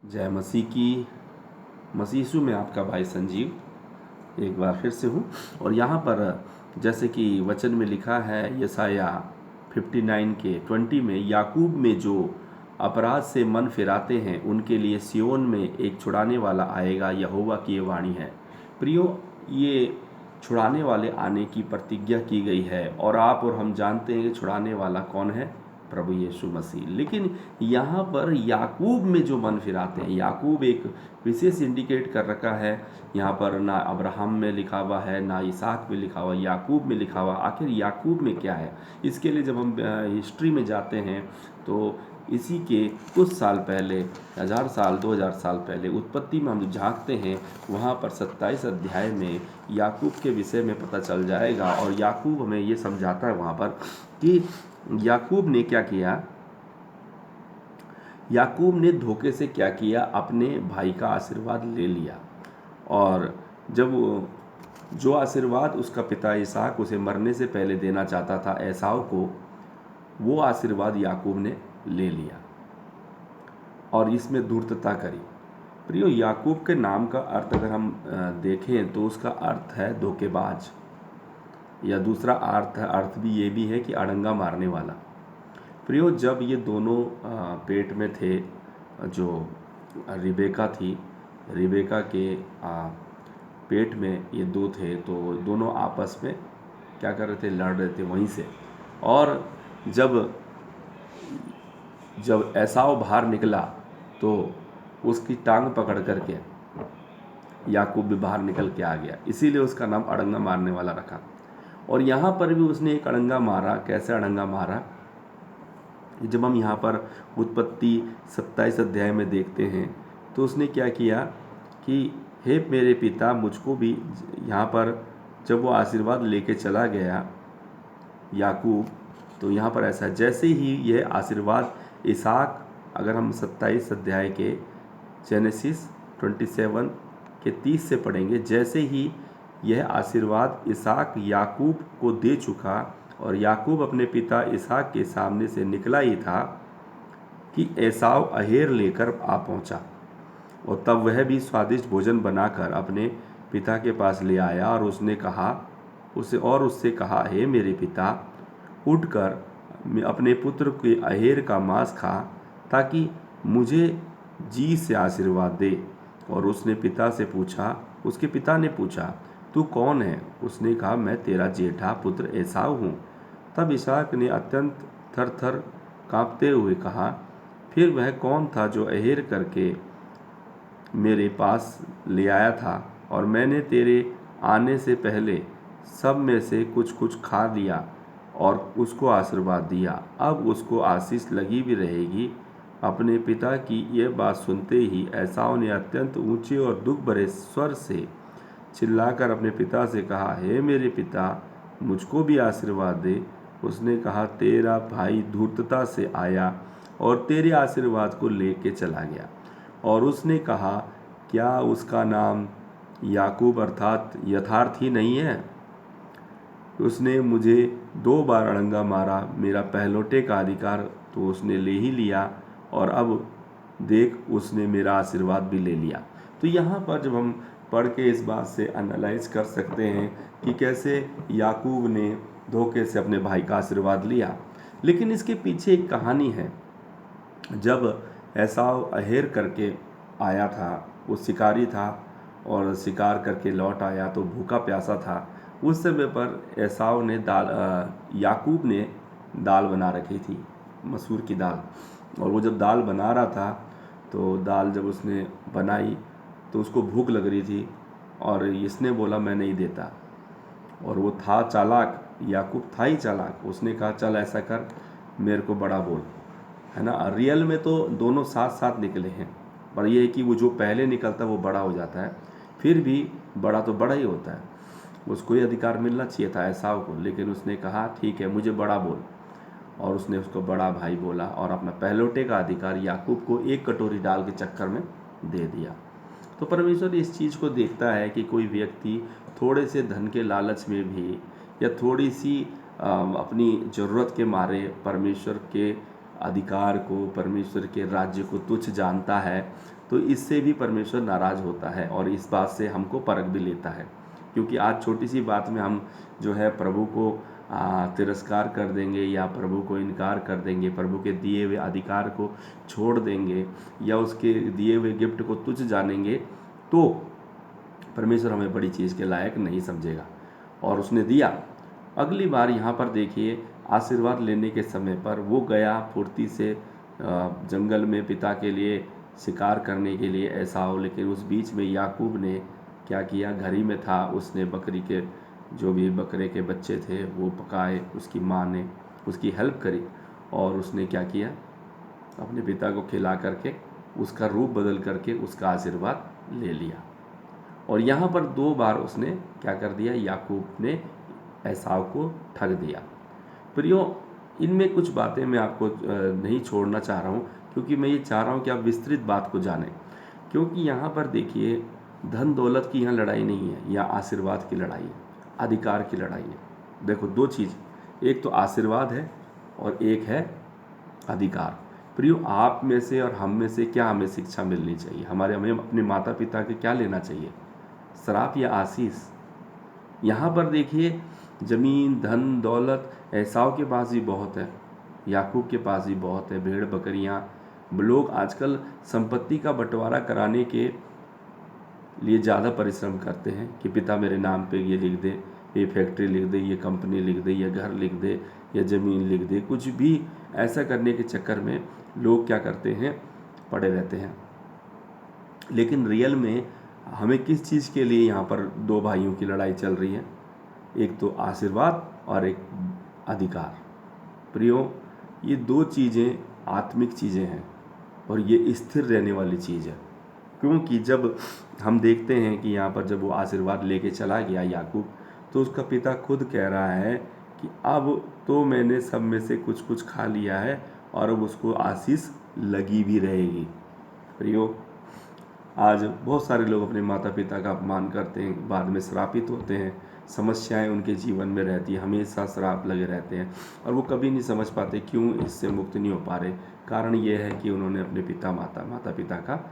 जय मसीह की। मसीह यीशु में आपका भाई संजीव एक बार फिर से हूँ। और यहाँ पर जैसे कि वचन में लिखा है यशाया 59 के 20 में, याकूब में जो अपराध से मन फिराते हैं उनके लिए सियोन में एक छुड़ाने वाला आएगा, यहोवा की ये वाणी है। प्रियो, ये छुड़ाने वाले आने की प्रतिज्ञा की गई है और आप और हम जानते हैं कि छुड़ाने वाला कौन है, प्रभु यीशु मसीह। लेकिन यहाँ पर याकूब में जो मन फिराते हैं, याकूब एक विशेष इंडिकेट कर रखा है। यहाँ पर ना अब्राहम में लिखा हुआ है, ना इसहाक में लिखा हुआ, याकूब में लिखा हुआ। आखिर याकूब में क्या है? इसके लिए जब हम हिस्ट्री में जाते हैं तो इसी के कुछ साल पहले, 1000 साल 2000 साल पहले उत्पत्ति में हम झांकते हैं, वहाँ पर 27 अध्याय में याकूब के विषय में पता चल जाएगा। और याकूब हमें ये समझाता है वहाँ पर कि याकूब ने क्या किया। याकूब ने धोखे से क्या किया, अपने भाई का आशीर्वाद ले लिया। और जब जो आशीर्वाद उसका पिता इसहाक उसे मरने से पहले देना चाहता था एसाव को, वो आशीर्वाद याकूब ने ले लिया और इसमें धूर्तता करी। प्रियो, याकूब के नाम का अर्थ अगर हम देखें तो उसका अर्थ है धोखेबाज, या दूसरा अर्थ भी ये भी है कि अड़ंगा मारने वाला। प्रियो, जब ये दोनों पेट में थे, जो रिबेका थी, रिबेका के पेट में ये दो थे, तो दोनों आपस में क्या कर रहे थे, लड़ रहे थे वहीं से। और जब एसाव बाहर निकला तो उसकी टांग पकड़ करके याकूब भी बाहर निकल के आ गया, इसीलिए उसका नाम अड़ंगा मारने वाला रखा। और यहाँ पर भी उसने एक अड़ंगा मारा। कैसे अड़ंगा मारा? जब हम यहाँ पर उत्पत्ति 27 अध्याय में देखते हैं तो उसने क्या किया कि हे मेरे पिता, मुझको भी। यहाँ पर जब वो आशीर्वाद लेके चला गया याकूब, तो यहाँ पर ऐसा, जैसे ही यह आशीर्वाद इसहाक, अगर हम 27 अध्याय के जेनेसिस 27 के 30 से पढ़ेंगे, जैसे ही यह आशीर्वाद इसहाक याकूब को दे चुका और याकूब अपने पिता इसहाक के सामने से निकला ही था कि एसाव अहेर लेकर आ पहुंचा। और तब वह भी स्वादिष्ट भोजन बनाकर अपने पिता के पास ले आया और उससे कहा, हे मेरे पिता, उठकर अपने पुत्र के अहेर का मांस खा, ताकि मुझे जी से आशीर्वाद दे। और उसके पिता ने पूछा, तू कौन है? उसने कहा, मैं तेरा जेठा पुत्र एसाव हूँ। तब इसहाक ने अत्यंत थर-थर कांपते हुए कहा, फिर वह कौन था जो अहेर करके मेरे पास ले आया था, और मैंने तेरे आने से पहले सब में से कुछ कुछ खा लिया और उसको आशीर्वाद दिया। अब उसको आशीष लगी भी रहेगी। अपने पिता की यह बात सुनते ही एसाव ने अत्यंत ऊंचे और दुख भरे स्वर से चिल्लाकर अपने पिता से कहा, हे मेरे पिता, मुझको भी आशीर्वाद दे। उसने कहा, तेरा भाई धूर्तता से आया और तेरे आशीर्वाद को लेके चला गया। और उसने कहा, क्या उसका नाम याकूब अर्थात यथार्थ ही नहीं है? उसने मुझे 2 बार अड़ंगा मारा, मेरा पहलौठे का अधिकार तो उसने ले ही लिया, और अब देख, उसने मेरा आशीर्वाद भी ले लिया। तो यहाँ पर जब हम पढ़ के इस बात से एनालाइज कर सकते हैं कि कैसे याकूब ने धोखे से अपने भाई का आशीर्वाद लिया। लेकिन इसके पीछे एक कहानी है। जब एसाव अहेर करके आया था, वो शिकारी था और शिकार करके लौट आया तो भूखा प्यासा था। उस समय पर एसाव ने याकूब ने दाल बना रखी थी, मसूर की दाल। और वो जब दाल बना रहा था तो दाल जब उसने बनाई तो उसको भूख लग रही थी, और इसने बोला, मैं नहीं देता। और वो था चालाक, याकूब था ही चालाक। उसने कहा, चल ऐसा कर, मेरे को बड़ा बोल, है ना। रियल में तो दोनों साथ साथ निकले हैं, पर यह है कि वो जो पहले निकलता है वो बड़ा हो जाता है। फिर भी बड़ा तो बड़ा ही होता है, उसको ये अधिकार मिलना चाहिए था एसाव को। लेकिन उसने कहा, ठीक है, मुझे बड़ा बोल। और उसने उसको बड़ा भाई बोला और अपना पहलौठे का अधिकार याकूब को 1 कटोरी दाल के चक्कर में दे दिया। तो परमेश्वर इस चीज़ को देखता है कि कोई व्यक्ति थोड़े से धन के लालच में भी, या थोड़ी सी अपनी ज़रूरत के मारे परमेश्वर के अधिकार को, परमेश्वर के राज्य को तुच्छ जानता है, तो इससे भी परमेश्वर नाराज़ होता है और इस बात से हमको परख भी लेता है। क्योंकि आज छोटी सी बात में हम जो है प्रभु को तिरस्कार कर देंगे या प्रभु को इनकार कर देंगे, प्रभु के दिए हुए अधिकार को छोड़ देंगे या उसके दिए हुए गिफ्ट को तुच्छ जानेंगे, तो परमेश्वर हमें बड़ी चीज़ के लायक नहीं समझेगा। और उसने दिया। अगली बार यहाँ पर देखिए, आशीर्वाद लेने के समय पर वो गया फुर्ती से जंगल में पिता के लिए शिकार करने के लिए एसाव, लेकिन उस बीच में याकूब ने क्या किया, घर ही में था, उसने बकरी के जो भी बकरे के बच्चे थे वो पकाए, उसकी माँ ने उसकी हेल्प करी और उसने क्या किया, अपने पिता को खिला करके उसका रूप बदल करके उसका आशीर्वाद ले लिया। और यहाँ पर 2 बार उसने क्या कर दिया, याकूब ने एसाव को ठग दिया। प्रियो, इनमें कुछ बातें मैं आपको नहीं छोड़ना चाह रहा हूँ, क्योंकि मैं ये चाह रहा हूँ कि आप विस्तृत बात को जानें। क्योंकि यहाँ पर देखिए, धन दौलत की यहाँ लड़ाई नहीं है, यहाँ आशीर्वाद की लड़ाई है, अधिकार की लड़ाई है। देखो 2 चीज़, एक तो आशीर्वाद है और एक है अधिकार। प्रियो, आप में से और हम में से क्या हमें शिक्षा मिलनी चाहिए, हमें अपने माता पिता के क्या लेना चाहिए, श्राप या आशीष? यहाँ पर देखिए, ज़मीन धन दौलत एसाव के पास भी बहुत है, याकूब के पास भी बहुत है, भेड़ बकरियाँ। लोग आजकल संपत्ति का बंटवारा कराने के लिए ज़्यादा परिश्रम करते हैं कि पिता मेरे नाम पे ये लिख दे, ये फैक्ट्री लिख दे, ये कंपनी लिख दे, ये घर लिख दे, ये ज़मीन लिख दे। कुछ भी ऐसा करने के चक्कर में लोग क्या करते हैं, पड़े रहते हैं। लेकिन रियल में हमें किस चीज़ के लिए यहाँ पर 2 भाइयों की लड़ाई चल रही है, एक तो आशीर्वाद और एक अधिकार। प्रियो, ये 2 चीज़ें आत्मिक चीज़ें हैं और ये स्थिर रहने वाली चीज़ है। क्योंकि जब हम देखते हैं कि यहाँ पर जब वो आशीर्वाद लेके चला गया याकूब, तो उसका पिता खुद कह रहा है कि अब तो मैंने सब में से कुछ कुछ खा लिया है और अब उसको आशीष लगी भी रहेगी। प्रियो, आज बहुत सारे लोग अपने माता पिता का अपमान करते हैं, बाद में श्रापित होते हैं, समस्याएं उनके जीवन में रहती है, हमेशा श्राप लगे रहते हैं और वो कभी नहीं समझ पाते क्यों इससे मुक्त नहीं हो पा रहे। कारण ये है कि उन्होंने अपने माता पिता का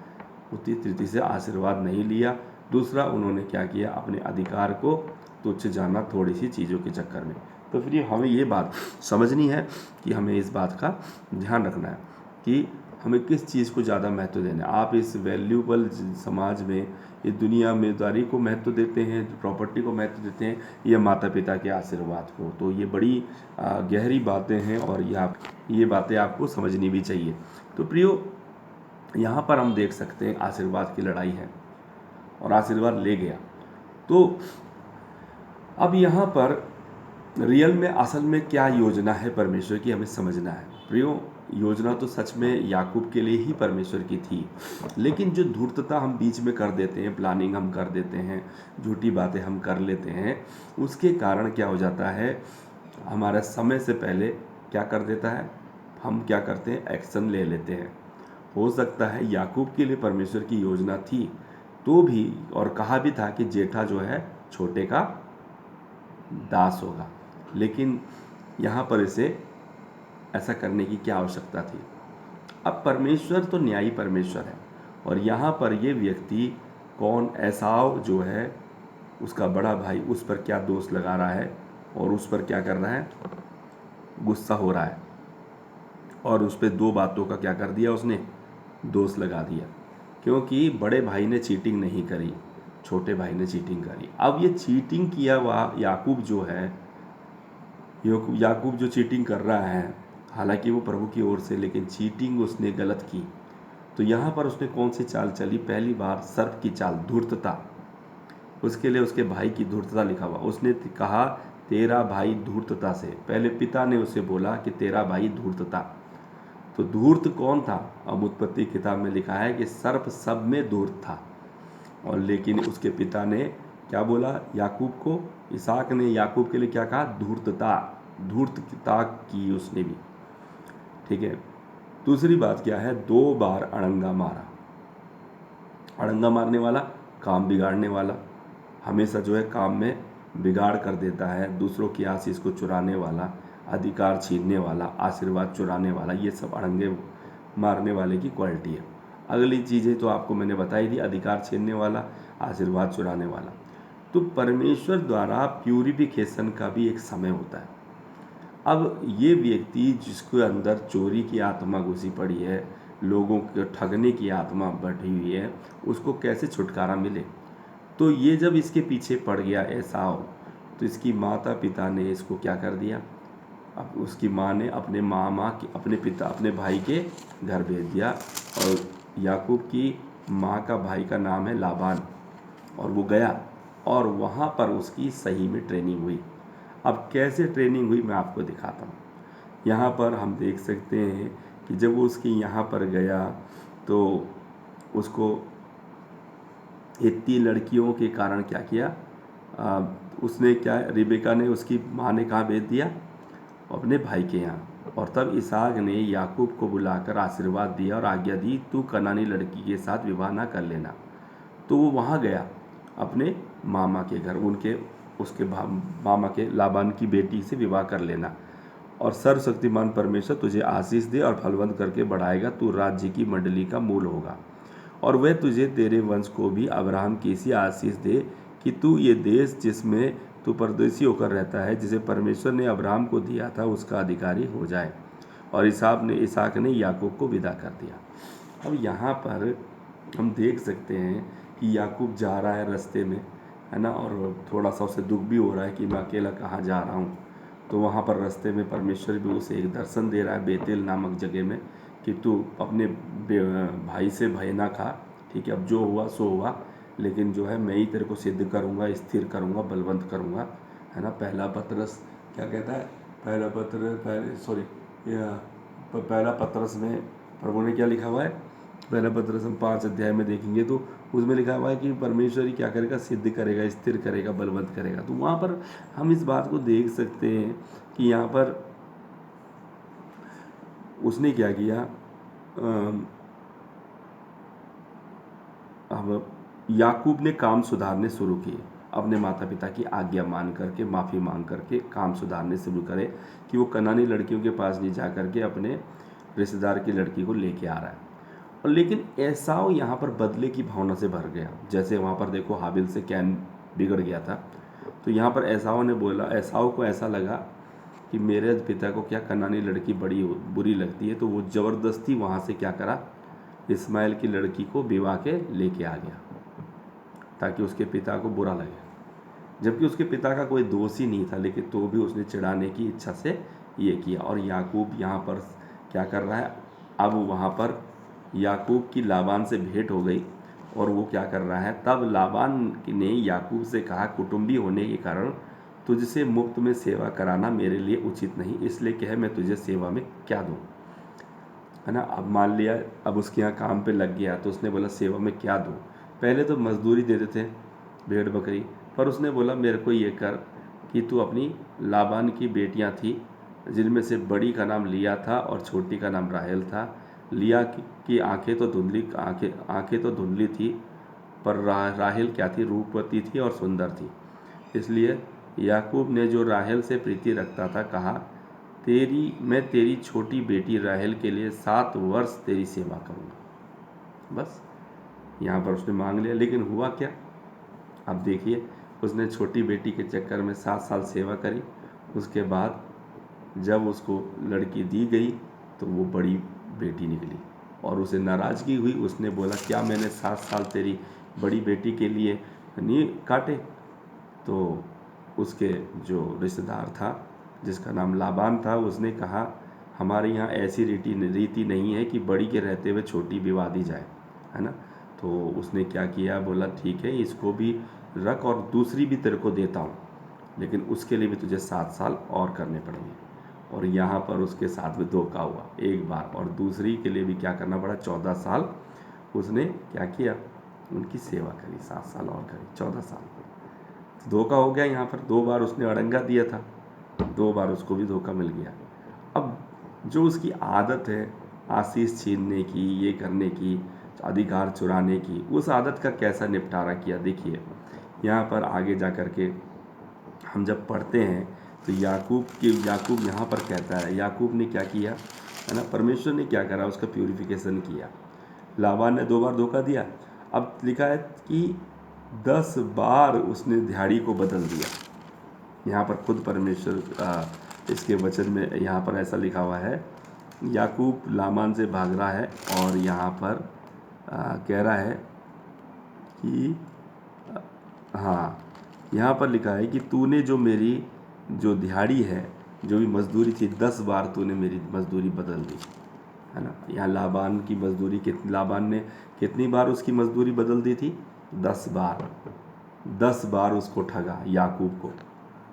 उतनी तृप्ति से आशीर्वाद नहीं लिया। दूसरा, उन्होंने क्या किया, अपने अधिकार को तुच्छ जाना थोड़ी सी चीज़ों के चक्कर में। तो फिर हमें ये बात समझनी है कि हमें इस बात का ध्यान रखना है कि हमें किस चीज़ को ज़्यादा महत्व देना है। आप इस वैल्यूबल समाज में इस दुनियादारी को महत्व देते हैं, प्रॉपर्टी को महत्व देते हैं, या माता पिता के आशीर्वाद को। तो ये बड़ी गहरी बातें हैं और ये बातें आपको समझनी भी चाहिए। तो प्रियो, यहाँ पर हम देख सकते हैं आशीर्वाद की लड़ाई है और आशीर्वाद ले गया। तो अब यहाँ पर रियल में असल में क्या योजना है परमेश्वर की, हमें समझना है। प्रियो, योजना तो सच में याकूब के लिए ही परमेश्वर की थी, लेकिन जो धूर्तता हम बीच में कर देते हैं, प्लानिंग हम कर देते हैं, झूठी बातें हम कर लेते हैं, उसके कारण क्या हो जाता है, हमारा समय से पहले क्या कर देता है, हम क्या करते हैं, एक्शन ले लेते हैं। हो सकता है याकूब के लिए परमेश्वर की योजना थी तो भी, और कहा भी था कि जेठा जो है छोटे का दास होगा, लेकिन यहाँ पर इसे ऐसा करने की क्या आवश्यकता थी। अब परमेश्वर तो न्यायी परमेश्वर है और यहाँ पर ये व्यक्ति कौन, एसाव जो है उसका बड़ा भाई, उस पर क्या दोष लगा रहा है और उस पर क्या कर रहा है, गुस्सा हो रहा है और उस पर 2 बातों का क्या कर दिया, उसने दोष लगा दिया। क्योंकि बड़े भाई ने चीटिंग नहीं करी, छोटे भाई ने चीटिंग करी। अब ये चीटिंग किया हुआ याकूब जो है, याकूब जो चीटिंग कर रहा है, हालांकि वो प्रभु की ओर से, लेकिन चीटिंग उसने गलत की। तो यहाँ पर उसने कौन सी चाल चली, पहली बार सर्प की चाल, धूर्तता। उसके लिए उसके भाई की धूर्तता लिखा हुआ, उसने कहा तेरा भाई धूर्तता से, पहले पिता ने उसे बोला कि तेरा भाई धूर्तता। तो धूर्त कौन था, अब उत्पत्ति किताब में लिखा है कि सर्प सब में धूर्त था, और लेकिन उसके पिता ने क्या बोला याकूब को, इसहाक ने याकूब के लिए क्या कहा, धूर्तता की उसने भी। ठीक है। दूसरी बात क्या है, 2 बार अड़ंगा मारा। अड़ंगा मारने वाला, काम बिगाड़ने वाला, हमेशा जो है काम में बिगाड़ कर देता है, दूसरों की आशीष को चुराने वाला, अधिकार छीनने वाला, आशीर्वाद चुराने वाला, ये सब अड़ंगे मारने वाले की क्वालिटी है। अगली चीज़ें तो आपको मैंने बताई थी, अधिकार छीनने वाला, आशीर्वाद चुराने वाला। तो परमेश्वर द्वारा प्यूरिफिकेशन का भी एक समय होता है। अब ये व्यक्ति जिसके अंदर चोरी की आत्मा घुसी पड़ी है, लोगों को ठगने की आत्मा बैठी हुई है, उसको कैसे छुटकारा मिले? तो ये जब इसके पीछे पड़ गया एसाव, तो इसकी माता पिता ने इसको क्या कर दिया, अब उसकी माँ ने अपने मामा के अपने भाई के घर भेज दिया। और याकूब की माँ का भाई का नाम है लाबान, और वो गया और वहाँ पर उसकी सही में ट्रेनिंग हुई। अब कैसे ट्रेनिंग हुई मैं आपको दिखाता हूँ। यहाँ पर हम देख सकते हैं कि जब वो उसके यहाँ पर गया तो उसको इतनी लड़कियों के कारण क्या किया, उसने क्या, रिबेका ने उसकी माँ ने कहाँ भेज दिया, अपने भाई के यहाँ। और तब इसहाक ने याकूब को बुलाकर आशीर्वाद दिया और आज्ञा दी, तू कनानी लड़की के साथ विवाह ना कर लेना। तो वो वहाँ गया अपने मामा के घर, उसके मामा के लाबान की बेटी से विवाह कर लेना, और सर्वशक्तिमान परमेश्वर तुझे आशीष दे और फलवंत करके बढ़ाएगा, तू राज्य की मंडली का मूल होगा, और वह तुझे तेरे वंश को भी अब्राहम की सी आशीष दे कि तू ये देश जिसमें तू परदेशी होकर रहता है, जिसे परमेश्वर ने अब्राहम को दिया था, उसका अधिकारी हो जाए। और इसहाक ने याकूब को विदा कर दिया। अब यहाँ पर हम देख सकते हैं कि याकूब जा रहा है रास्ते में, है ना, और थोड़ा सा उसे दुख भी हो रहा है कि मैं अकेला कहाँ जा रहा हूँ। तो वहाँ पर रास्ते में परमेश्वर भी उसे एक दर्शन दे रहा है बेतेल नामक जगह में, कि तू अपने भाई से भय ना खा, ठीक है, अब जो हुआ सो हुआ, लेकिन जो है मैं ही तेरे को सिद्ध करूँगा, स्थिर करूँगा, बलवंत करूँगा, है ना। पहला पत्रस क्या कहता है, पहला पत्रस में प्रभु ने क्या लिखा हुआ है, पहला पत्रस हम 5 अध्याय में देखेंगे तो उसमें लिखा हुआ है कि परमेश्वर ही क्या करेगा, सिद्ध करेगा, स्थिर करेगा, बलवंत करेगा। तो वहाँ पर हम इस बात को देख सकते हैं कि यहाँ पर उसने क्या किया, अब याकूब ने काम सुधारने शुरू किए, अपने माता पिता की आज्ञा मान करके, माफ़ी मांग करके काम सुधारने शुरू करे कि वो कनानी लड़कियों के पास नहीं जा करके अपने रिश्तेदार की लड़की को लेके आ रहा है। और लेकिन एसाव यहाँ पर बदले की भावना से भर गया। जैसे वहाँ पर देखो हाबिल से कैन बिगड़ गया था, तो यहाँ पर एसाव को ऐसा लगा कि मेरे पिता को क्या कनानी लड़की बड़ी बुरी लगती है, तो वो ज़बरदस्ती वहाँ से क्या करा, इस्माइल की लड़की को विवाह के लेके आ गया ताकि उसके पिता को बुरा लगे, जबकि उसके पिता का कोई दोष ही नहीं था, लेकिन तो भी उसने चिढ़ाने की इच्छा से ये किया। और याकूब यहाँ पर क्या कर रहा है, अब वहाँ पर याकूब की लाबान से भेंट हो गई, और वो क्या कर रहा है, तब लाबान ने याकूब से कहा, कुटुंबी होने के कारण तुझसे मुफ्त में सेवा कराना मेरे लिए उचित नहीं, इसलिए कह मैं तुझे सेवा में क्या दूँ, है ना। अब मान लिया अब उसके यहाँ काम पे लग गया, तो उसने बोला सेवा में क्या दूँ। पहले तो मजदूरी देते थे भेड़ बकरी, पर उसने बोला मेरे को ये कर कि तू अपनी लाबान की बेटियां थी, जिनमें से बड़ी का नाम लिया था और छोटी का नाम राहेल था। लिया की आंखें तो धुंधली थी, पर राहेल क्या थी, रूपवती थी और सुंदर थी। इसलिए याकूब ने जो राहेल से प्रीति रखता था कहा, मैं तेरी छोटी बेटी राहेल के लिए 7 वर्ष तेरी सेवा करूँगा। बस यहाँ पर उसने मांग लिया, लेकिन हुआ क्या, अब देखिए, उसने छोटी बेटी के चक्कर में 7 साल सेवा करी। उसके बाद जब उसको लड़की दी गई तो वो बड़ी बेटी निकली, और उसे नाराज़गी हुई। उसने बोला क्या मैंने 7 साल तेरी बड़ी बेटी के लिए नहीं काटे। तो उसके जो रिश्तेदार था, जिसका नाम लाबान था, उसने कहा हमारे यहाँ ऐसी रीति नहीं है कि बड़ी के रहते हुए छोटी विवाह दी जाए, है ना। तो उसने क्या किया, बोला ठीक है, इसको भी रख और दूसरी भी तेरे को देता हूँ, लेकिन उसके लिए भी तुझे 7 साल और करने पड़ेंगे। और यहाँ पर उसके साथ में धोखा हुआ एक बार, और दूसरी के लिए भी क्या करना पड़ा, 14 साल उसने क्या किया, उनकी सेवा करी, 7 साल और करी, 14 साल। धोखा हो गया। यहाँ पर 2 बार उसने अड़ंगा दिया था, 2 बार उसको भी धोखा मिल गया। अब जो उसकी आदत है आशीष छीनने की, ये करने की, अधिकार चुराने की, उस आदत का कैसा निपटारा किया देखिए। यहाँ पर आगे जा कर के हम जब पढ़ते हैं तो याकूब यहाँ पर कहता है, याकूब ने क्या किया, है ना, परमेश्वर ने क्या करा, उसका प्यूरिफिकेशन किया। लाबान ने 2 बार धोखा दिया। अब लिखा है कि 10 बार उसने दिहाड़ी को बदल दिया। यहाँ पर खुद परमेश्वर इसके वचन में यहाँ पर ऐसा लिखा हुआ है, याकूब लाबान से भाग रहा है और यहाँ पर कह रहा है कि हाँ, यहाँ पर लिखा है कि तूने जो मेरी जो दिहाड़ी है, जो भी मजदूरी थी, 10 बार तूने मेरी मजदूरी बदल दी, है ना। यहाँ लाबान की मजदूरी लाबान ने कितनी बार उसकी मजदूरी बदल दी थी? 10 बार। 10 बार उसको ठगा याकूब को,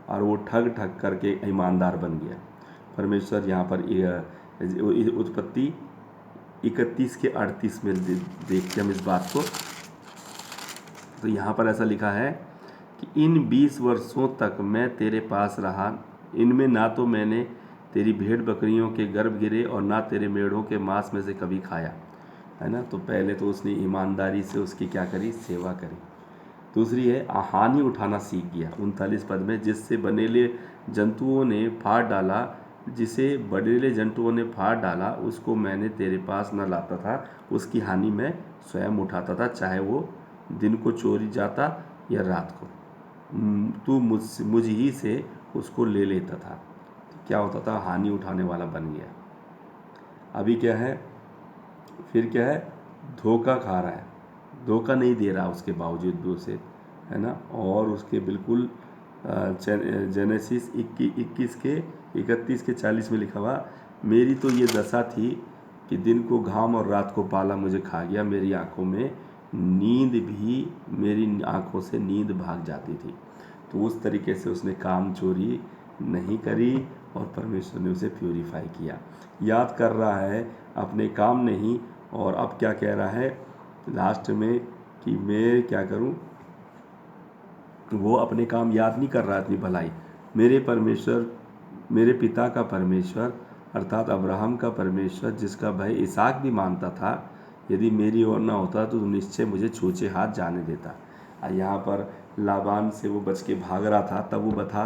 और वो ठग ठग करके ईमानदार बन गया। परमेश्वर यहाँ पर उत्पत्ति 31 के 38 में देखते हम इस बात को। तो यहाँ पर ऐसा लिखा है कि इन 20 वर्षों तक मैं तेरे पास रहा, इनमें ना तो मैंने तेरी भेड़ बकरियों के गर्भ गिरे और ना तेरे मेढ़ों के मांस में से कभी खाया, है ना। तो पहले तो उसने ईमानदारी से उसकी क्या करी? सेवा करी। दूसरी है हानि उठाना सीख गया। 39 पद में, जिससे बनेले जंतुओं ने फाड़ डाला, जिसे बड़ेले जंतुओं ने फाड़ डाला, उसको मैंने तेरे पास न लाता था, उसकी हानि मैं स्वयं उठाता था, चाहे वो दिन को चोरी जाता या रात को। तू मुझ ही से उसको ले लेता था। तो क्या होता था? हानि उठाने वाला बन गया। अभी क्या है? फिर क्या है? धोखा खा रहा है, धोखा नहीं दे रहा उसके बावजूद भी उसे, है ना। और उसके बिल्कुल जेनेसिस 21 के 31 के 40 में लिखा हुआ, मेरी तो ये दशा थी कि दिन को घाम और रात को पाला मुझे खा गया, मेरी आंखों में नींद भी, मेरी आंखों से नींद भाग जाती थी। तो उस तरीके से उसने काम चोरी नहीं करी और परमेश्वर ने उसे प्यूरीफाई किया। याद कर रहा है अपने काम नहीं, और अब क्या कह रहा है लास्ट में कि मैं क्या करूं? वो अपने काम याद नहीं कर रहा है, अपनी भलाई। मेरे परमेश्वर, मेरे पिता का परमेश्वर अर्थात अब्राहम का परमेश्वर, जिसका भाई इसाक भी मानता था, यदि मेरी ओर ना होता तो निश्चय मुझे छूछे हाथ जाने देता। यहाँ पर लाबान से वो बच के भाग रहा था, तब वो बता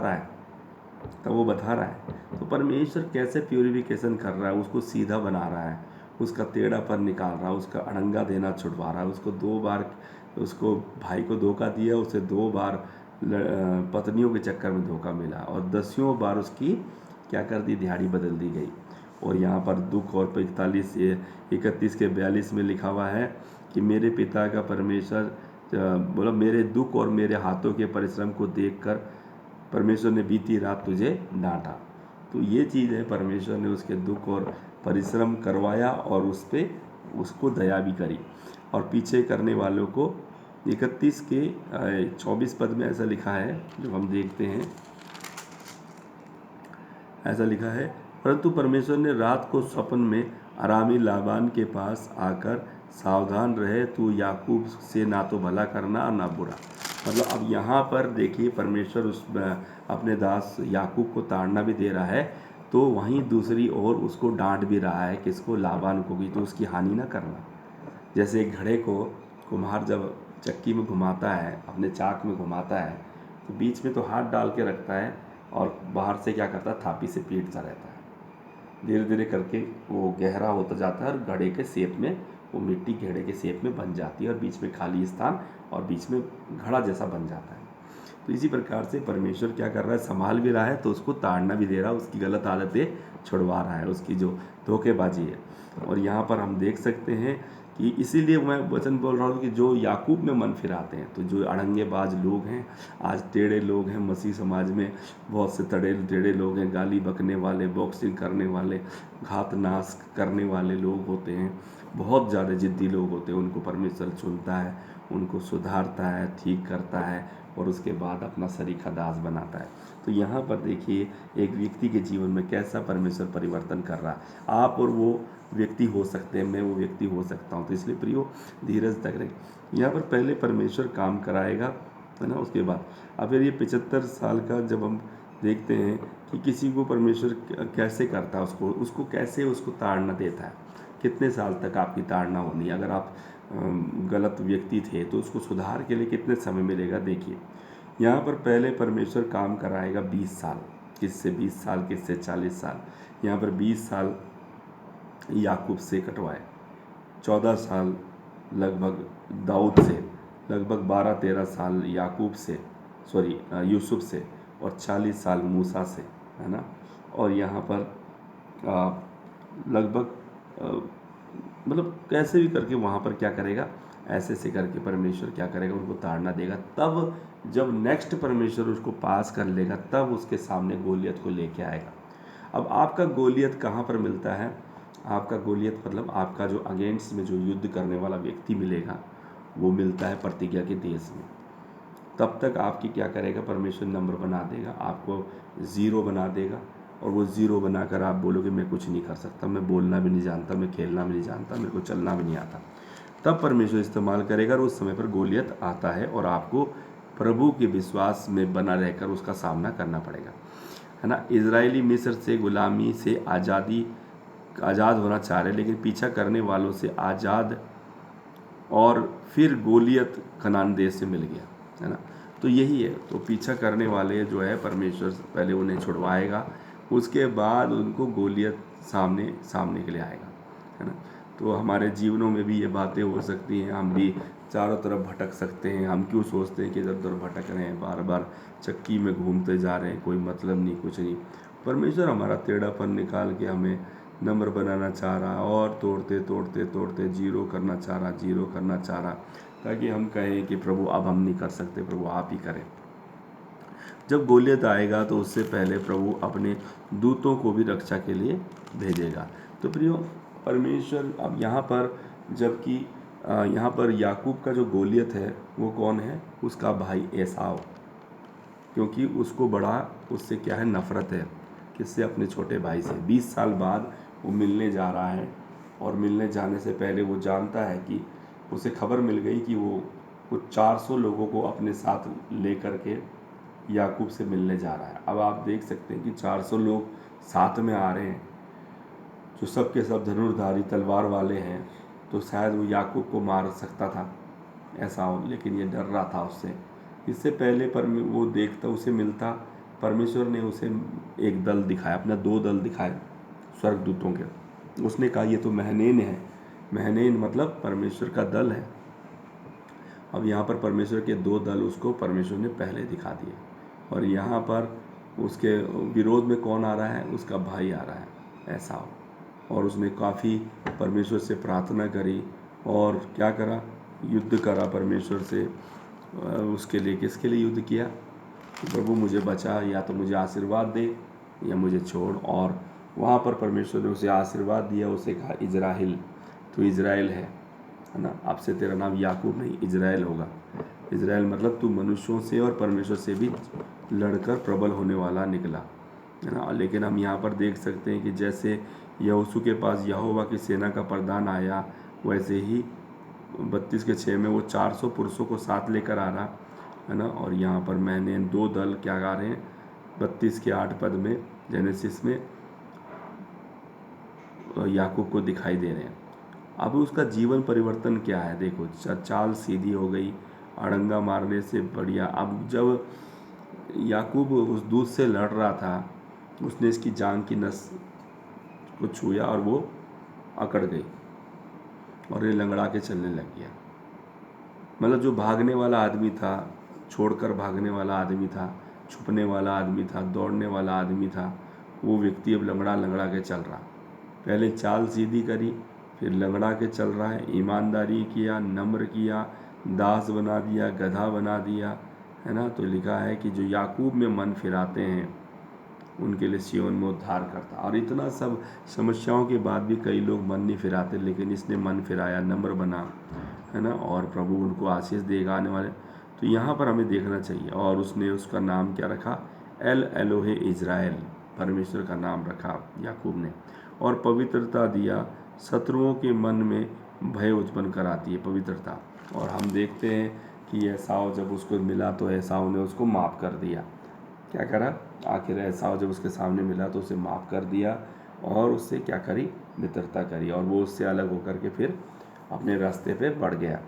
रहा है तो परमेश्वर कैसे प्यूरिफिकेशन कर रहा है, उसको सीधा बना रहा है, उसका टेढ़ापन निकाल रहा है, उसका अड़ंगा देना छुड़वा रहा है। उसको 2 बार उसको भाई को धोखा दिया, उसे 2 बार पत्नियों के चक्कर में धोखा मिला, और 10वीं बार उसकी क्या कर दी? दिहाड़ी बदल दी गई। और यहाँ पर दुख और 31 के 42 में लिखा हुआ है कि मेरे पिता का परमेश्वर बोला, मेरे दुख और मेरे हाथों के परिश्रम को देखकर परमेश्वर ने बीती रात तुझे डांटा। तो ये चीज़ है, परमेश्वर ने उसके दुख और परिश्रम करवाया और उस पर उसको दया भी करी। और पीछे करने वालों को 31 के 24 पद में ऐसा लिखा है, जो हम देखते हैं, ऐसा लिखा है, परंतु परमेश्वर ने रात को स्वप्न में अरामी लाबान के पास आकर, सावधान रहे, तू याकूब से ना तो भला करना और ना बुरा। मतलब अब यहाँ पर देखिए परमेश्वर उस अपने दास याकूब को ताड़ना भी दे रहा है, तो वहीं दूसरी ओर उसको डांट भी रहा है, किसको? लाबान को भी, तो उसकी हानि ना करना। जैसे एक घड़े को कुम्हार जब चक्की में घुमाता है, अपने चाक में घुमाता है, तो बीच में तो हाथ डाल के रखता है और बाहर से क्या करता है? थापी से पीटता रहता है। धीरे धीरे करके वो गहरा होता जाता है और घड़े के शेप में, वो मिट्टी घड़े के शेप में बन जाती है और बीच में खाली स्थान और बीच में घड़ा जैसा बन जाता है। तो इसी प्रकार से परमेश्वर क्या कर रहा है? संभाल भी रहा है, तो उसको ताड़ना भी दे रहा है, उसकी गलत आदतें छुड़वा रहा है, उसकी जो धोखेबाजी है। और यहाँ पर हम देख सकते हैं कि इसीलिए मैं वचन बोल रहा हूँ कि जो याकूब में मन फिराते हैं, तो जो अड़ंगेबाज लोग हैं, आज टेढ़े लोग हैं मसीह समाज में, बहुत से टेढ़े लोग हैं, गाली बकने वाले, बॉक्सिंग करने वाले, घात नाश करने वाले लोग होते हैं, बहुत ज़्यादा जिद्दी लोग होते हैं। उनको परमेश्वर चुनता है, उनको सुधारता है, ठीक करता है और उसके बाद अपना सरीखा दास बनाता है। तो यहाँ पर देखिए एक व्यक्ति के जीवन में कैसा परमेश्वर परिवर्तन कर रहा है। आप और वो व्यक्ति हो सकते हैं, मैं वो व्यक्ति हो सकता हूँ। तो इसलिए प्रियो धीरज तक रखें। यहाँ पर पहले परमेश्वर काम कराएगा, है ना, उसके बाद। अब फिर ये 75 साल का जब हम देखते हैं कि किसी को परमेश्वर कैसे करता है, उसको कैसे उसको ताड़ना देता है, कितने साल तक आपकी ताड़ना होनी है। अगर आप गलत व्यक्ति थे तो उसको सुधार के लिए कितने समय मिलेगा? देखिए यहाँ पर पहले परमेश्वर काम कराएगा 20 साल, किससे? 20 साल, किससे? 40 साल। यहाँ पर 20 साल याकूब से कटवाए, 14 साल लगभग दाऊद से, लगभग 12-13 साल यूसुफ से, और 40 साल मूसा से, है ना। और यहाँ पर लगभग मतलब कैसे भी करके वहाँ पर क्या करेगा, ऐसे से करके परमेश्वर क्या करेगा, उनको ताड़ना देगा। तब जब नेक्स्ट परमेश्वर उसको पास कर लेगा, तब उसके सामने गोलियत को लेके आएगा। अब आपका गोलियत कहाँ पर मिलता है? आपका गोलियत मतलब आपका जो अगेंस्ट में जो युद्ध करने वाला व्यक्ति मिलेगा, वो मिलता है प्रतिज्ञा के देश में। तब तक आपकी क्या करेगा, परमेश्वर नंबर बना देगा, आपको ज़ीरो बना देगा। और वो ज़ीरो बनाकर आप बोलोगे मैं कुछ नहीं कर सकता, मैं बोलना भी नहीं जानता, मैं खेलना भी नहीं जानता, मेरे को चलना भी नहीं आता। तब परमेश्वर इस्तेमाल करेगा और उस समय पर गोलियत आता है और आपको प्रभु के विश्वास में बना रहकर उसका सामना करना पड़ेगा, है ना। इजरायली मिस्र से गुलामी से आज़ाद होना चाह रहे, लेकिन पीछा करने वालों से आज़ाद, और फिर गोलियत कनान देश से मिल गया, है ना। तो यही है, तो पीछा करने वाले जो है परमेश्वर पहले उन्हें छुड़वाएगा, उसके बाद उनको गोलियत सामने के लिए आएगा, है ना। तो हमारे जीवनों में भी ये बातें हो सकती हैं, हम भी चारों तरफ भटक सकते हैं। हम क्यों सोचते हैं कि इधर उधर भटक रहे हैं, बार बार चक्की में घूमते जा रहे हैं, कोई मतलब नहीं, कुछ नहीं। परमेश्वर हमारा टेढ़ापन निकाल के हमें नंबर बनाना चाह रहा, और तोड़ते तोड़ते तोड़ते जीरो करना चाह रहा, ताकि हम कहें कि प्रभु अब हम नहीं कर सकते, प्रभु आप ही करें। जब गोलियत आएगा तो उससे पहले प्रभु अपने दूतों को भी रक्षा के लिए भेजेगा। तो प्रियो, परमेश्वर अब यहाँ पर, जबकि यहाँ पर याकूब का जो गोलियत है वो कौन है? उसका भाई एसाव, क्योंकि उसको बड़ा उससे क्या है, नफरत है। किससे? अपने छोटे भाई से। 20 साल बाद वो मिलने जा रहा है, और मिलने जाने से पहले वो जानता है कि उसे खबर मिल गई कि वो कुछ 400 लोगों को अपने साथ लेकर के याकूब से मिलने जा रहा है। अब आप देख सकते हैं कि 400 लोग साथ में आ रहे हैं, जो सब के सब धनुर्धारी तलवार वाले हैं। तो शायद वो याकूब को मार सकता था ऐसा हो, लेकिन ये डर रहा था उससे। इससे पहले पर वो देखता, उसे मिलता, परमेश्वर ने उसे एक दल दिखाया, अपना 2 दल दिखाए स्वर्गदूतों के। उसने कहा ये तो महनैन है। महनैन मतलब परमेश्वर का दल है। अब यहाँ पर परमेश्वर के 2 दल उसको परमेश्वर ने पहले दिखा दिए, और यहाँ पर उसके विरोध में कौन आ रहा है? उसका भाई आ रहा है, एसाव। और उसने काफ़ी परमेश्वर से प्रार्थना करी, और क्या करा? युद्ध करा परमेश्वर से। उसके लिए, किसके लिए युद्ध किया? प्रभु मुझे बचा, या तो मुझे आशीर्वाद दे या मुझे छोड़। और वहाँ पर परमेश्वर ने उसे आशीर्वाद दिया, उसे कहा इज़राइल, तो इज़राइल है ना। अब से तेरा नाम याकूब नहीं, इज़राइल होगा। इज़राइल मतलब तू मनुष्यों से और परमेश्वर से भी लड़कर प्रबल होने वाला निकला, है ना। लेकिन हम यहाँ पर देख सकते हैं कि जैसे यहोशू के पास यहोवा की सेना का प्रधान आया, वैसे ही 32:6 में वो 400 पुरुषों को साथ लेकर आ रहा, है ना। और यहाँ पर मैंने 2 दल क्या गा रहे हैं 32:8 में जेनेसिस में याकूब को दिखाई दे रहे हैं। अब उसका जीवन परिवर्तन क्या है? देखो, चाल सीधी हो गई, अड़ंगा मारने से बढ़िया। अब जब याकूब उस दूत से लड़ रहा था, उसने इसकी जांग की नस को छुआ और वो अकड़ गई, और ये लंगड़ा के चलने लग गया। मतलब जो भागने वाला आदमी था, छोड़कर भागने वाला आदमी था, छुपने वाला आदमी था, दौड़ने वाला आदमी था, वो व्यक्ति अब लंगड़ा के चल रहा। पहले चाल सीधी करी, फिर लंगड़ा के चल रहा है। ईमानदारी किया, नम्र किया, दास बना दिया, गधा बना दिया, है ना। तो लिखा है कि जो याकूब में मन फिराते हैं उनके लिए सिय्योन में उद्धार करता। और इतना सब समस्याओं के बाद भी कई लोग मन नहीं फिराते, लेकिन इसने मन फिराया, नम्र बना, है ना। और प्रभु उनको आशीष देगा आने वाले। तो यहाँ पर हमें देखना चाहिए। और उसने उसका नाम क्या रखा? एल एलोहे इज़राइल, परमेश्वर का नाम रखा याकूब ने। और पवित्रता दिया, शत्रुओं के मन में भय उत्पन्न कराती है पवित्रता। और हम देखते हैं कि एसाव जब उसको मिला तो एसाव ने उसको माफ़ कर दिया। क्या करा? आखिर एसाव जब उसके सामने मिला तो उसे माफ़ कर दिया, और उससे क्या करी? मित्रता करी, और वो उससे अलग होकर के फिर अपने रास्ते पे बढ़ गया।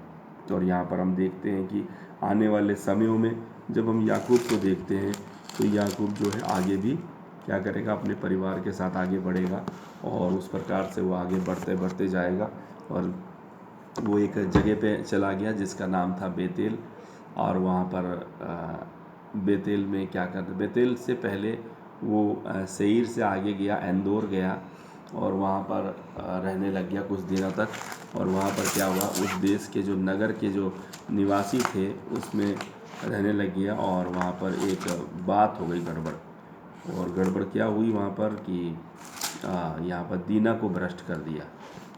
और यहाँ पर हम देखते हैं कि आने वाले समयों में जब हम याकूब को देखते हैं, तो याकूब जो है आगे भी क्या करेगा? अपने परिवार के साथ आगे बढ़ेगा, और उस प्रकार से वो आगे बढ़ते बढ़ते जाएगा। और वो एक जगह पे चला गया जिसका नाम था बेतेल। और वहाँ पर बेतेल में क्या करते, बेतेल से पहले वो सेईर से आगे गया, एंदोर गया और वहाँ पर रहने लग गया कुछ दिनों तक। और वहाँ पर क्या हुआ, उस देश के जो नगर के जो निवासी थे उसमें रहने लग गया। और वहाँ पर एक बात हो गई गड़बड़। और गड़बड़ क्या हुई वहाँ पर कि यहाँ पर दीना को भ्रष्ट कर दिया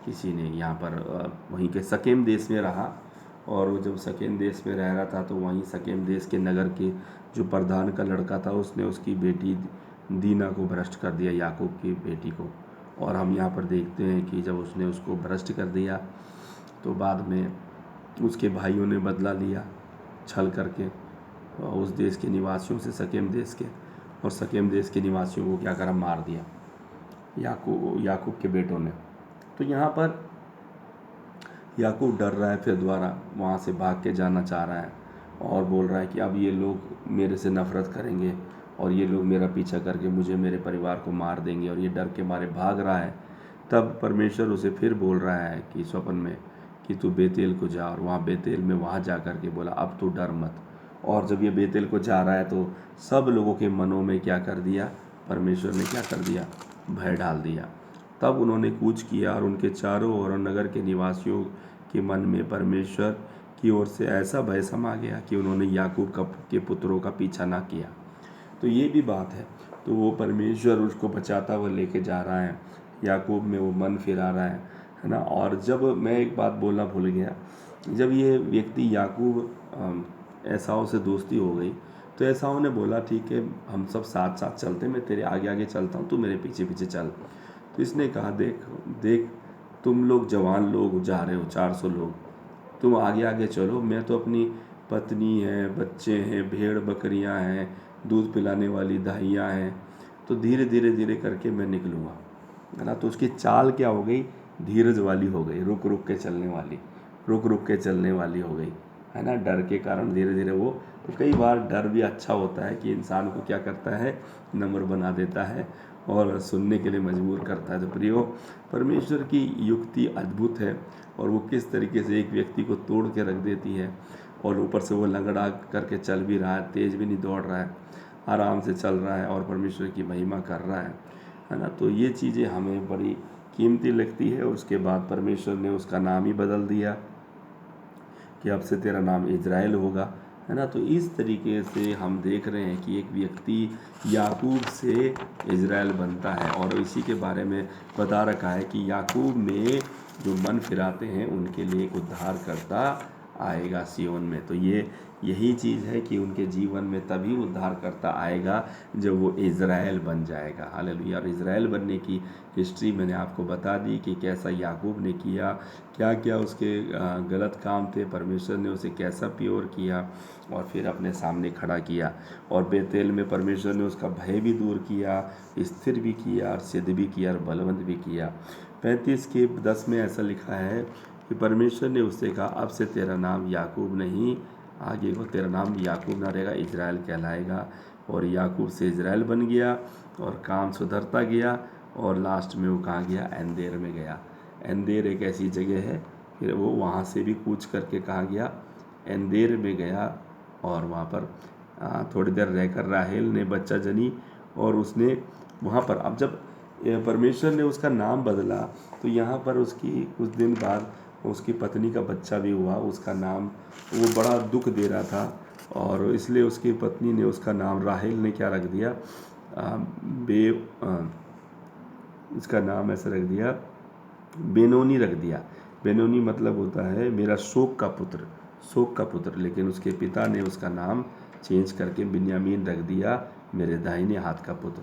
किसी ने। यहाँ पर वहीं के सकेम देश में रहा। और वो जब सकेम देश में रह रहा था तो वहीं सकेम देश के नगर के जो प्रधान का लड़का था उसने उसकी बेटी दीना को भ्रष्ट कर दिया, याकूब की बेटी को। और हम यहाँ पर देखते हैं कि जब उसने उसको भ्रष्ट कर दिया तो बाद में उसके भाइयों ने बदला लिया छल करके उस देश के निवासियों से, सकेम देश के। और सकेम देश के निवासियों को क्या करा, मार दिया याकूब के बेटों ने। तो यहाँ पर याकूब डर रहा है, फिर दोबारा वहाँ से भाग के जाना चाह रहा है और बोल रहा है कि अब ये लोग मेरे से नफ़रत करेंगे और ये लोग मेरा पीछा करके मुझे, मेरे परिवार को मार देंगे, और ये डर के मारे भाग रहा है। तब परमेश्वर उसे फिर बोल रहा है कि स्वप्न में कि तू बेतेल को जा। और वहाँ बेतेल में वहाँ जा कर के बोला अब तू डर मत। और जब ये बेतेल को जा रहा है तो सब लोगों के मनों में क्या कर दिया, परमेश्वर ने क्या कर दिया, भय डाल दिया। तब उन्होंने कूच किया और उनके चारों ओर नगर के निवासियों के मन में परमेश्वर की ओर से ऐसा भय समा गया कि उन्होंने याकूब के पुत्रों का पीछा ना किया। तो ये भी बात है। तो वो परमेश्वर उसको बचाता हुआ लेके जा रहा है, याकूब में वो मन फिरा रहा है ना। और जब मैं एक बात बोलना भूल गया, जब ये व्यक्ति याकूब एसाव से दोस्ती हो गई तो एसाव ने बोला ठीक है हम सब साथ साथ चलते, मैं तेरे आगे आगे चलता हूँ, तू मेरे पीछे पीछे चल। तो इसने कहा देख देख तुम लोग जवान लोग जा रहे हो, 400 लोग, तुम आगे आगे चलो, मैं तो अपनी पत्नी है, बच्चे हैं, भेड़ बकरियां हैं, दूध पिलाने वाली दाइयाँ हैं, तो धीरे धीरे धीरे करके मैं निकलूँगा, है ना। तो उसकी चाल क्या हो गई, धीरज वाली हो गई, रुक रुक के चलने वाली, रुक रुक के चलने वाली हो गई, है ना। डर के कारण धीरे धीरे वो, तो कई बार डर भी अच्छा होता है कि इंसान को क्या करता है, नम्र बना देता है और सुनने के लिए मजबूर करता है। तो प्रियो, परमेश्वर की युक्ति अद्भुत है और वो किस तरीके से एक व्यक्ति को तोड़ के रख देती है। और ऊपर से वो लंगड़ा करके चल भी रहा है, तेज भी नहीं दौड़ रहा है, आराम से चल रहा है और परमेश्वर की महिमा कर रहा है ना। तो ये चीज़ें हमें बड़ी कीमती लगती है। उसके बाद परमेश्वर ने उसका नाम ही बदल दिया कि अब से तेरा नाम इज़राइल होगा, है ना। तो इस तरीके से हम देख रहे हैं कि एक व्यक्ति याकूब से इज़राइल बनता है। और इसी के बारे में बता रखा है कि याकूब में जो मन फिराते हैं उनके लिए एक उद्धारकर्ता आएगा सियोन में। तो यही चीज़ है कि उनके जीवन में तभी उद्धारकर्ता आएगा जब वो इज़राइल बन जाएगा। हालेलुया। और इज़राइल बनने की हिस्ट्री मैंने आपको बता दी कि कैसा याकूब ने किया, क्या क्या उसके गलत काम थे, परमेश्वर ने उसे कैसा प्योर किया और फिर अपने सामने खड़ा किया। और बेतेल में परमेश्वर ने उसका भय भी दूर किया, स्थिर भी किया और सिद्ध भी किया और बलवंत भी किया। 35:10 में ऐसा लिखा है कि परमेश्वर ने उससे कहा अब से तेरा नाम याकूब नहीं, आगे को तेरा नाम याकूब ना रहेगा, इज़राइल कहलाएगा। और याकूब से इज़राइल बन गया और काम सुधरता गया और लास्ट में वो कहाँ गया, एंदेर में गया। एंदेर एक ऐसी जगह है, फिर वो वहाँ से भी कूच करके कहाँ गया, एंदेर में गया। और वहाँ पर थोड़ी देर रहकर राहेल ने बच्चा जनी और उसने वहाँ पर, अब जब परमेश्वर ने उसका नाम बदला तो यहाँ पर उसकी कुछ दिन बाद उसकी पत्नी का बच्चा भी हुआ। उसका नाम, वो बड़ा दुख दे रहा था और इसलिए उसकी पत्नी ने उसका नाम, राहेल ने क्या रख दिया, इसका नाम ऐसा रख दिया, बेनोनी रख दिया। बेनोनी मतलब होता है मेरा शोक का पुत्र, शोक का पुत्र। लेकिन उसके पिता ने उसका नाम चेंज करके बिन्यामीन रख दिया, मेरे दाहिने हाथ का पुत्र।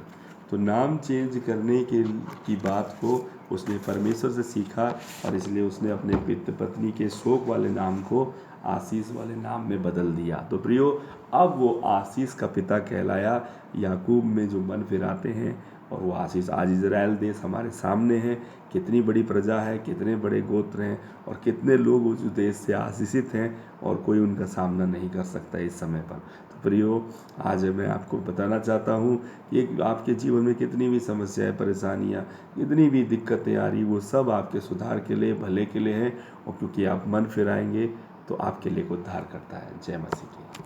तो नाम चेंज करने की बात को उसने परमेश्वर से सीखा और इसलिए उसने अपने पत्नी के शोक वाले नाम को आशीष वाले नाम में बदल दिया। तो प्रियो, अब वो आशीष का पिता कहलाया। याकूब में जो मन फिराते हैं और वो आशीष आज इजराइल देश हमारे सामने है। कितनी बड़ी प्रजा है, कितने बड़े गोत्र हैं और कितने लोग उस देश से आशीषित हैं और कोई उनका सामना नहीं कर सकता इस समय पर। तो प्रियो, आज मैं आपको बताना चाहता हूँ कि आपके जीवन में कितनी भी समस्याएं, परेशानियाँ, कितनी भी दिक्कतें आ रही, वो सब आपके सुधार के लिए, भले के लिए हैं। और क्योंकि आप मन फिराएंगे तो आपके लिए उद्धार करता है। जय मसीह की।